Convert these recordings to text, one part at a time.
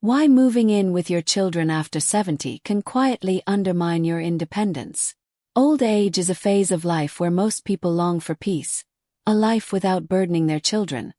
Why moving in with your children after 70 can quietly undermine your independence. Old age is a phase of life where most people long for peace, a life without burdening their children,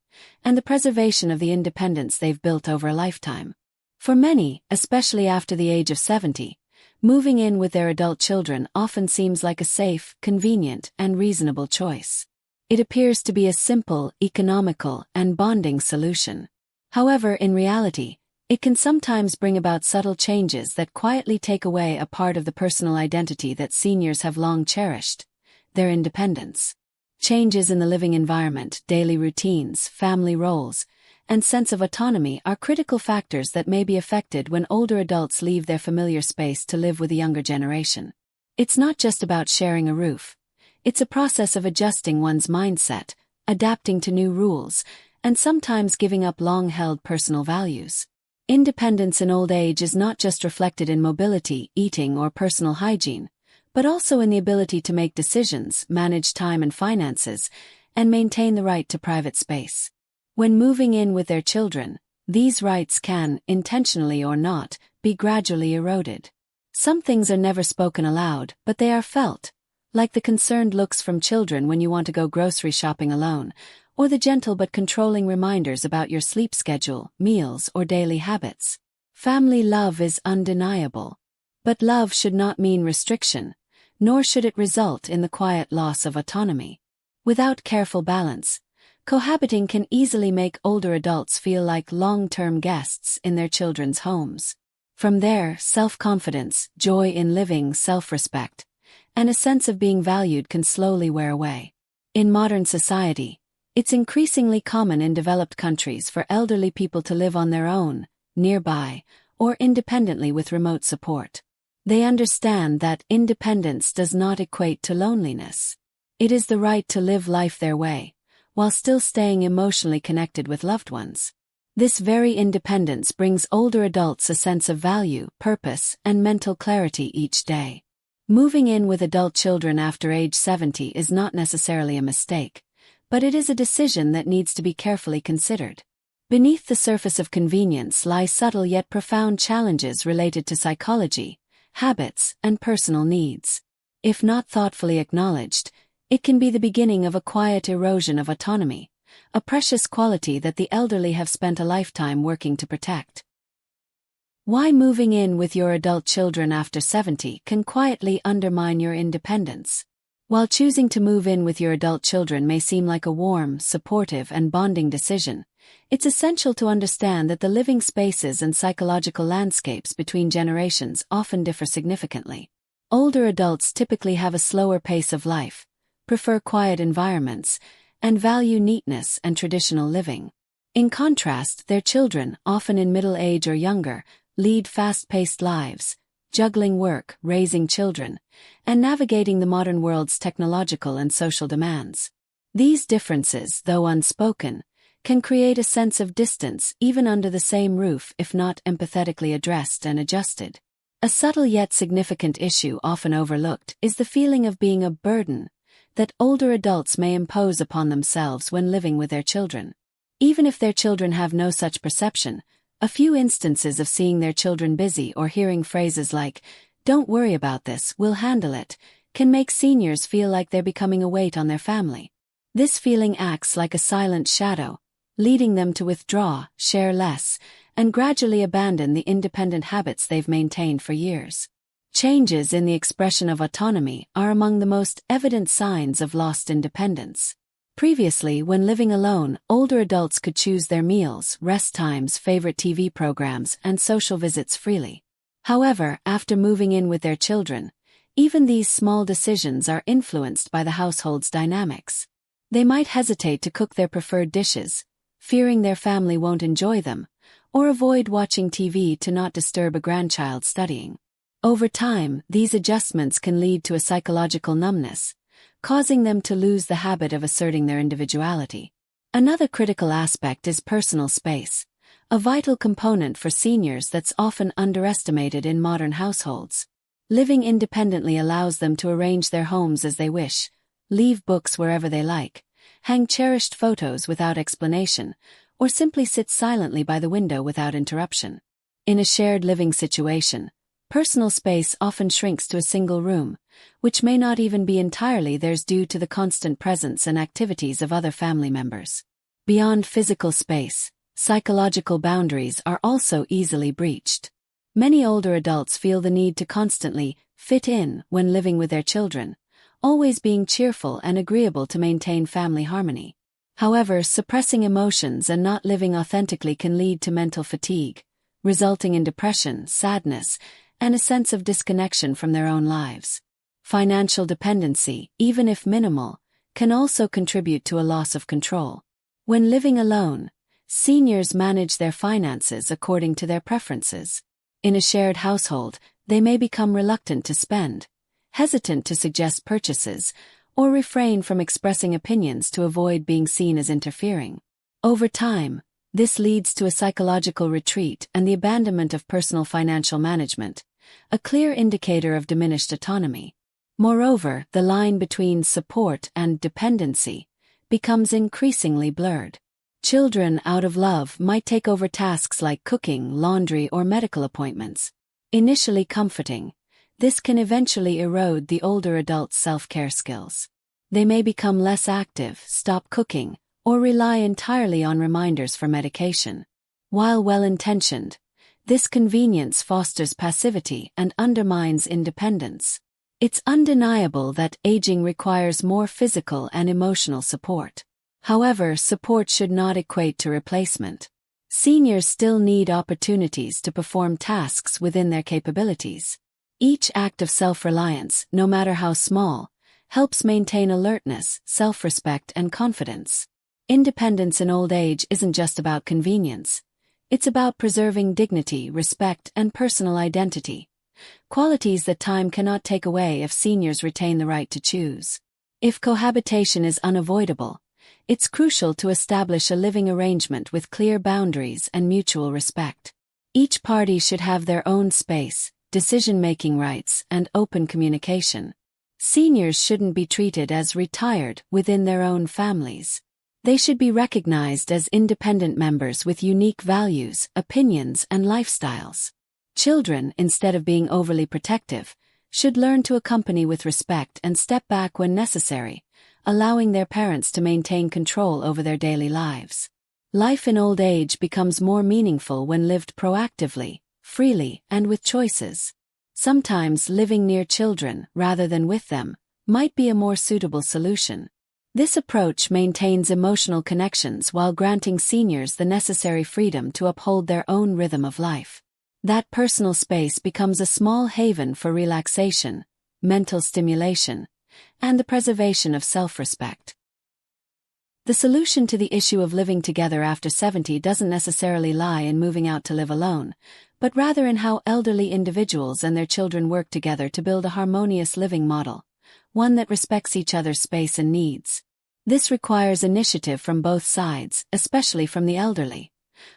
and the preservation of the independence they've built over a lifetime. For many, especially after the age of 70, moving in with their adult children often seems like a safe, convenient, and reasonable choice. It appears to be a simple, economical, and bonding solution. However, in reality, it can sometimes bring about subtle changes that quietly take away a part of the personal identity that seniors have long cherished, their independence. Changes in the living environment, daily routines, family roles, and sense of autonomy are critical factors that may be affected when older adults leave their familiar space to live with a younger generation. It's not just about sharing a roof. It's a process of adjusting one's mindset, adapting to new rules, and sometimes giving up long-held personal values. Independence in old age is not just reflected in mobility, eating, or personal hygiene, but also in the ability to make decisions, manage time and finances, and maintain the right to private space. When moving in with their children, these rights can, intentionally or not, be gradually eroded. Some things are never spoken aloud, but they are felt, like the concerned looks from children when you want to go grocery shopping alone, or the gentle but controlling reminders about your sleep schedule, meals, or daily habits. Family love is undeniable. But love should not mean restriction, nor should it result in the quiet loss of autonomy. Without careful balance, cohabiting can easily make older adults feel like long-term guests in their children's homes. From there, self-confidence, joy in living, self-respect, and a sense of being valued can slowly wear away. In modern society, it's increasingly common in developed countries for elderly people to live on their own, nearby, or independently with remote support. They understand that independence does not equate to loneliness. It is the right to live life their way, while still staying emotionally connected with loved ones. This very independence brings older adults a sense of value, purpose, and mental clarity each day. Moving in with adult children after age 70 is not necessarily a mistake, but it is a decision that needs to be carefully considered. Beneath the surface of convenience lie subtle yet profound challenges related to psychology, habits, and personal needs. If not thoughtfully acknowledged, it can be the beginning of a quiet erosion of autonomy, a precious quality that the elderly have spent a lifetime working to protect. Why moving in with your adult children after 70 can quietly undermine your independence. While choosing to move in with your adult children may seem like a warm, supportive, and bonding decision, it's essential to understand that the living spaces and psychological landscapes between generations often differ significantly. Older adults typically have a slower pace of life, prefer quiet environments, and value neatness and traditional living. In contrast, their children, often in middle age or younger, lead fast-paced lives, juggling work, raising children, and navigating the modern world's technological and social demands. These differences, though unspoken, can create a sense of distance even under the same roof if not empathetically addressed and adjusted. A subtle yet significant issue often overlooked is the feeling of being a burden that older adults may impose upon themselves when living with their children. Even if their children have no such perception, a few instances of seeing their children busy or hearing phrases like, "Don't worry about this, we'll handle it," can make seniors feel like they're becoming a weight on their family. This feeling acts like a silent shadow, leading them to withdraw, share less, and gradually abandon the independent habits they've maintained for years. Changes in the expression of autonomy are among the most evident signs of lost independence. Previously, when living alone, older adults could choose their meals, rest times, favorite TV programs, and social visits freely. However, after moving in with their children, even these small decisions are influenced by the household's dynamics. They might hesitate to cook their preferred dishes, fearing their family won't enjoy them, or avoid watching TV to not disturb a grandchild studying. Over time, these adjustments can lead to a psychological numbness, causing them to lose the habit of asserting their individuality. Another critical aspect is personal space, a vital component for seniors that's often underestimated in modern households. Living independently allows them to arrange their homes as they wish, leave books wherever they like, hang cherished photos without explanation, or simply sit silently by the window without interruption. In a shared living situation, personal space often shrinks to a single room, which may not even be entirely theirs due to the constant presence and activities of other family members. Beyond physical space, psychological boundaries are also easily breached. Many older adults feel the need to constantly fit in when living with their children, always being cheerful and agreeable to maintain family harmony. However, suppressing emotions and not living authentically can lead to mental fatigue, resulting in depression, sadness, and a sense of disconnection from their own lives. Financial dependency, even if minimal, can also contribute to a loss of control. When living alone, seniors manage their finances according to their preferences. In a shared household, they may become reluctant to spend, hesitant to suggest purchases, or refrain from expressing opinions to avoid being seen as interfering. Over time, this leads to a psychological retreat and the abandonment of personal financial management, a clear indicator of diminished autonomy. Moreover, the line between support and dependency becomes increasingly blurred. Children, out of love, might take over tasks like cooking, laundry, or medical appointments. Initially comforting, this can eventually erode the older adult's self-care skills. They may become less active, stop cooking, or rely entirely on reminders for medication. While well-intentioned, this convenience fosters passivity and undermines independence. It's undeniable that aging requires more physical and emotional support. However, support should not equate to replacement. Seniors still need opportunities to perform tasks within their capabilities. Each act of self-reliance, no matter how small, helps maintain alertness, self-respect, and confidence. Independence in old age isn't just about convenience. It's about preserving dignity, respect, and personal identity. Qualities that time cannot take away if seniors retain the right to choose. If cohabitation is unavoidable, it's crucial to establish a living arrangement with clear boundaries and mutual respect. Each party should have their own space, decision-making rights, and open communication. Seniors shouldn't be treated as retired within their own families. They should be recognized as independent members with unique values, opinions, and lifestyles. Children, instead of being overly protective, should learn to accompany with respect and step back when necessary, allowing their parents to maintain control over their daily lives. Life in old age becomes more meaningful when lived proactively, freely, and with choices. Sometimes living near children, rather than with them, might be a more suitable solution. This approach maintains emotional connections while granting seniors the necessary freedom to uphold their own rhythm of life. That personal space becomes a small haven for relaxation, mental stimulation, and the preservation of self-respect. The solution to the issue of living together after 70 doesn't necessarily lie in moving out to live alone, but rather in how elderly individuals and their children work together to build a harmonious living model, one that respects each other's space and needs. This requires initiative from both sides, especially from the elderly,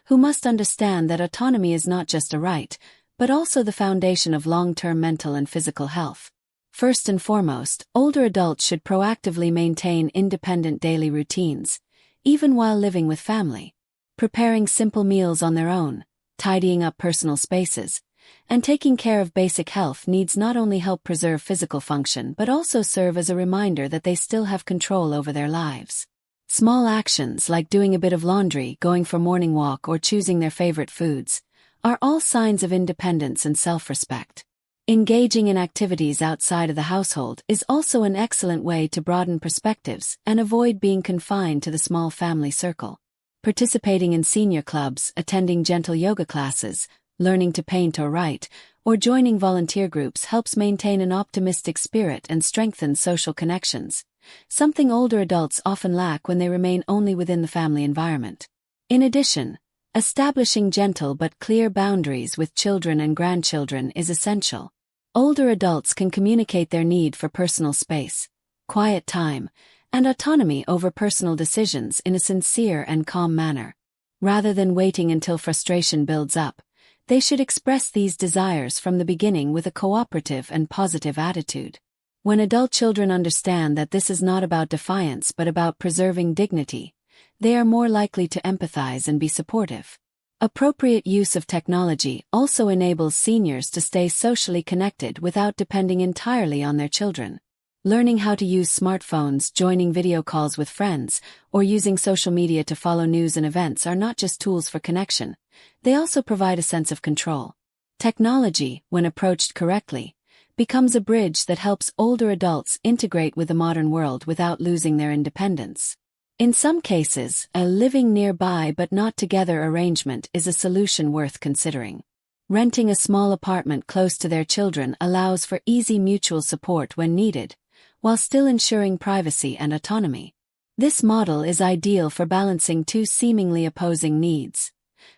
who must understand that autonomy is not just a right, but also the foundation of long-term mental and physical health. First and foremost, older adults should proactively maintain independent daily routines, even while living with family. Preparing simple meals on their own, tidying up personal spaces, and taking care of basic health needs not only help preserve physical function but also serve as a reminder that they still have control over their lives. Small actions like doing a bit of laundry, going for morning walk, or choosing their favorite foods are all signs of independence and self-respect. Engaging in activities outside of the household is also an excellent way to broaden perspectives and avoid being confined to the small family circle. Participating in senior clubs, attending gentle yoga classes, learning to paint or write, or joining volunteer groups helps maintain an optimistic spirit and strengthens social connections, something older adults often lack when they remain only within the family environment. In addition, establishing gentle but clear boundaries with children and grandchildren is essential. Older adults can communicate their need for personal space, quiet time, and autonomy over personal decisions in a sincere and calm manner. Rather than waiting until frustration builds up, they should express these desires from the beginning with a cooperative and positive attitude. When adult children understand that this is not about defiance but about preserving dignity, they are more likely to empathize and be supportive. Appropriate use of technology also enables seniors to stay socially connected without depending entirely on their children. Learning how to use smartphones, joining video calls with friends, or using social media to follow news and events are not just tools for connection, they also provide a sense of control. Technology, when approached correctly, becomes a bridge that helps older adults integrate with the modern world without losing their independence. In some cases, a living nearby but not together arrangement is a solution worth considering. Renting a small apartment close to their children allows for easy mutual support when needed, while still ensuring privacy and autonomy. This model is ideal for balancing two seemingly opposing needs: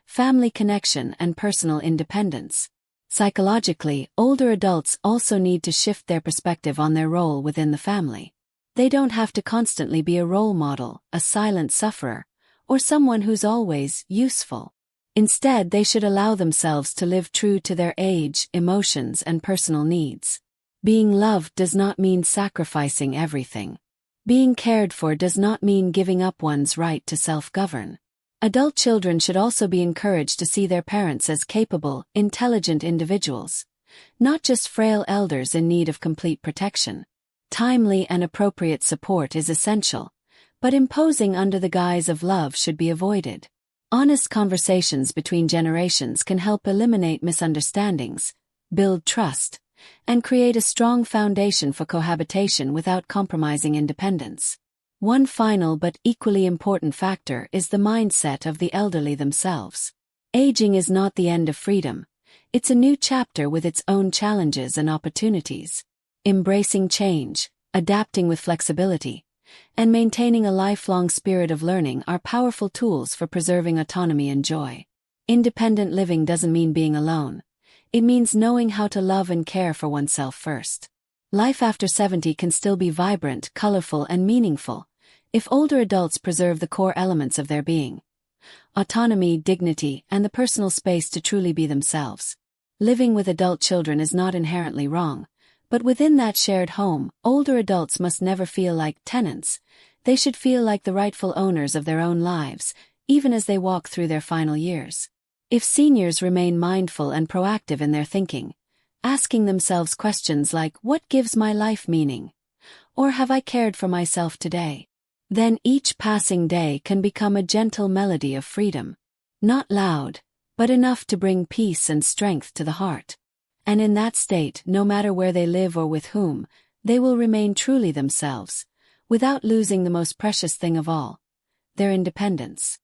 family connection and personal independence. Psychologically, older adults also need to shift their perspective on their role within the family. They don't have to constantly be a role model, a silent sufferer, or someone who's always useful. Instead, they should allow themselves to live true to their age, emotions, and personal needs. Being loved does not mean sacrificing everything. Being cared for does not mean giving up one's right to self-govern. Adult children should also be encouraged to see their parents as capable, intelligent individuals, not just frail elders in need of complete protection. Timely and appropriate support is essential, but imposing under the guise of love should be avoided. Honest conversations between generations can help eliminate misunderstandings, build trust, and create a strong foundation for cohabitation without compromising independence. One final but equally important factor is the mindset of the elderly themselves. Aging is not the end of freedom. It's a new chapter with its own challenges and opportunities. Embracing change, adapting with flexibility, and maintaining a lifelong spirit of learning are powerful tools for preserving autonomy and joy. Independent living doesn't mean being alone. It means knowing how to love and care for oneself first. Life after 70 can still be vibrant, colorful, and meaningful if older adults preserve the core elements of their being: autonomy, dignity, and the personal space to truly be themselves. Living with adult children is not inherently wrong, but within that shared home, older adults must never feel like tenants. They should feel like the rightful owners of their own lives, even as they walk through their final years. If seniors remain mindful and proactive in their thinking, asking themselves questions like, "What gives my life meaning?" or "Have I cared for myself today?" then each passing day can become a gentle melody of freedom. Not loud, but enough to bring peace and strength to the heart. And in that state, no matter where they live or with whom, they will remain truly themselves, without losing the most precious thing of all: their independence.